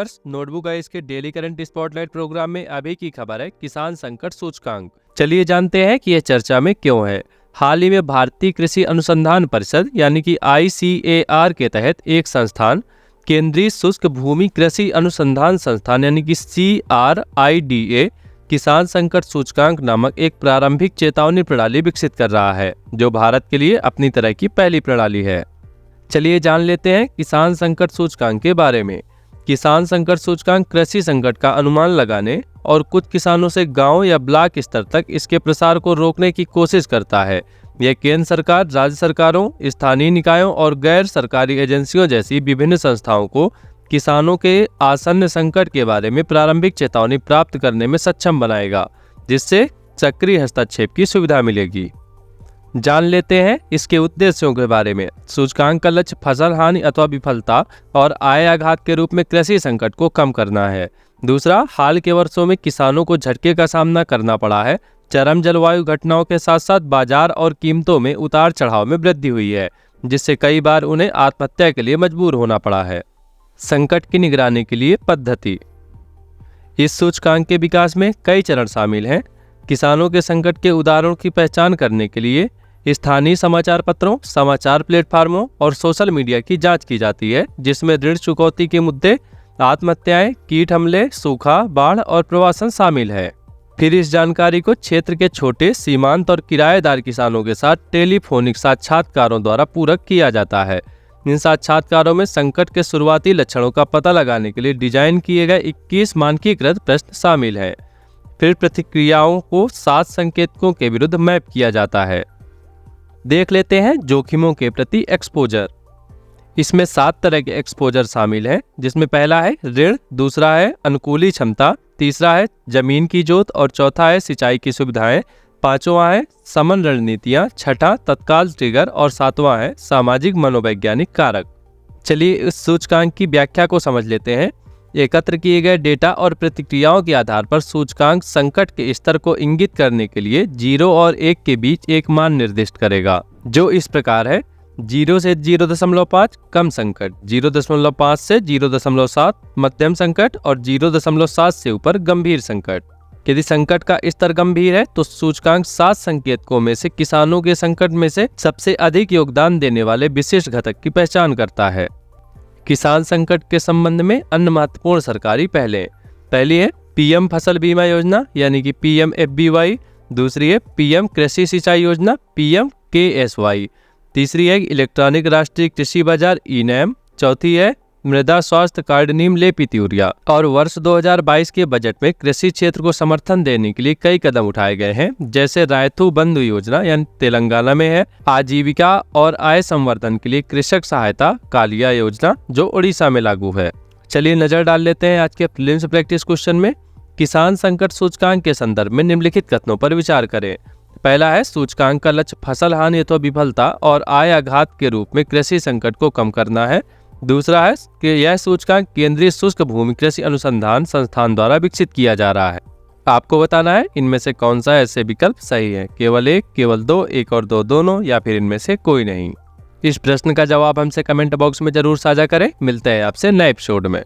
Viewers, notebook ice के daily current spotlight programme में अभी की खबर है किसान संकट सूचकांक। चलिए जानते हैं कि यह चर्चा में क्यों है। हाल ही में भारतीय कृषि अनुसंधान परिषद यानी कि ICAR के तहत एक संस्थान, केंद्रीय शुष्क भूमि कृषि अनुसंधान संस्थान यानी कि CRIDA, किसान संकट सूचकांक नामक एक प्रारंभिक चेतावनी प्रणाली विकसित कर रहा है, जो भारत के लिए अपनी तरह की पहली प्रणाली है। चलिए जान लेते हैं किसान संकट सूचकांक के बारे में। किसान संकट सूचकांक कृषि संकट का अनुमान लगाने और कुछ किसानों से गांव या ब्लॉक स्तर तक इसके प्रसार को रोकने की कोशिश करता है। यह केंद्र सरकार, राज्य सरकारों, स्थानीय निकायों और गैर सरकारी एजेंसियों जैसी विभिन्न संस्थाओं को किसानों के आसन्न संकट के बारे में प्रारंभिक चेतावनी प्राप्त करने में सक्षम बनाएगा, जिससे सक्रिय हस्तक्षेप की सुविधा मिलेगी। जान लेते हैं इसके उद्देश्यों के बारे में। सूचकांक का लक्ष्य फसल हानि अथवा विफलता और आय आघात के रूप में कृषि संकट को कम करना है। दूसरा, हाल के वर्षों में किसानों को झटके का सामना करना पड़ा है। चरम जलवायु घटनाओं के साथ साथ बाजार और कीमतों में उतार चढ़ाव में वृद्धि हुई है, जिससे कई बार उन्हें आत्महत्या के लिए मजबूर होना पड़ा है। संकट की निगरानी के लिए पद्धति। इस सूचकांक के विकास में कई चरण शामिल हैं। किसानों के संकट के उदाहरणों की पहचान करने के लिए स्थानीय समाचार पत्रों, समाचार प्लेटफार्मों और सोशल मीडिया की जांच की जाती है, जिसमें ऋण चुकौती के मुद्दे, आत्महत्याएं, कीट हमले, सूखा, बाढ़ और प्रवासन शामिल है। फिर इस जानकारी को क्षेत्र के छोटे, सीमांत और किराएदार किसानों के साथ टेलीफोनिक साक्षात्कारों द्वारा पूरक किया जाता है। इन साक्षात्कारों में संकट के शुरुआती लक्षणों का पता लगाने के लिए डिजाइन किए गए 21 मानकीकृत प्रश्न शामिल हैं। फिर प्रतिक्रियाओं को 7 संकेतकों के विरुद्ध मैप किया जाता है। देख लेते हैं जोखिमों के प्रति एक्सपोजर। इसमें 7 तरह के एक्सपोजर शामिल हैं, जिसमें पहला है ऋण, दूसरा है अनुकूली क्षमता, तीसरा है जमीन की जोत और चौथा है सिंचाई की सुविधाएं, पांचवा है समन रणनीतियां, छठा तत्काल ट्रिगर और सातवां है सामाजिक मनोवैज्ञानिक कारक। चलिए इस सूचकांक की व्याख्या को समझ लेते हैं। एकत्र किए गए डेटा और प्रतिक्रियाओं के आधार पर सूचकांक संकट के स्तर को इंगित करने के लिए 0 और 1 के बीच एक मान निर्दिष्ट करेगा, जो इस प्रकार है। 0 से 0.5 कम संकट, 0.5 से 0.7 मध्यम संकट और 0.7 से ऊपर गंभीर संकट। यदि संकट का स्तर गंभीर है तो सूचकांक 7 संकेतकों में से किसानों के संकट में से सबसे अधिक योगदान देने वाले विशिष्ट घटक की पहचान करता है। किसान संकट के संबंध में अन्य महत्वपूर्ण सरकारी पहली है PM फसल बीमा योजना यानी कि PMFBY, दूसरी है PM कृषि सिंचाई योजना PMKSY, तीसरी है इलेक्ट्रॉनिक राष्ट्रीय कृषि बाजार ENAM, चौथी है मृदा स्वास्थ्य कार्ड नीम लेपित यूरिया। और वर्ष 2022 के बजट में कृषि क्षेत्र को समर्थन देने के लिए कई कदम उठाए गए हैं, जैसे रायतू बंधु योजना यानी तेलंगाना में है, आजीविका और आय संवर्धन के लिए कृषक सहायता कालिया योजना जो उड़ीसा में लागू है। चलिए नजर डाल लेते हैं आज के प्रीलिम्स प्रैक्टिस क्वेश्चन में। किसान संकट सूचकांक के संदर्भ में निम्नलिखित कथनों पर विचार करें। पहला है सूचकांक का लक्ष्य फसल हानि अथवा विफलता और आय आघात के रूप में कृषि संकट को कम करना है। दूसरा है कि यह सूचकांक केंद्रीय शुष्क भूमि कृषि अनुसंधान संस्थान द्वारा विकसित किया जा रहा है। आपको बताना है इनमें से कौन सा ऐसे विकल्प सही है, केवल 1, केवल 2, 1 और 2 दोनों, या फिर इनमें से कोई नहीं। इस प्रश्न का जवाब हमसे कमेंट बॉक्स में जरूर साझा करें। मिलते हैं आपसे नए एपिसोड में।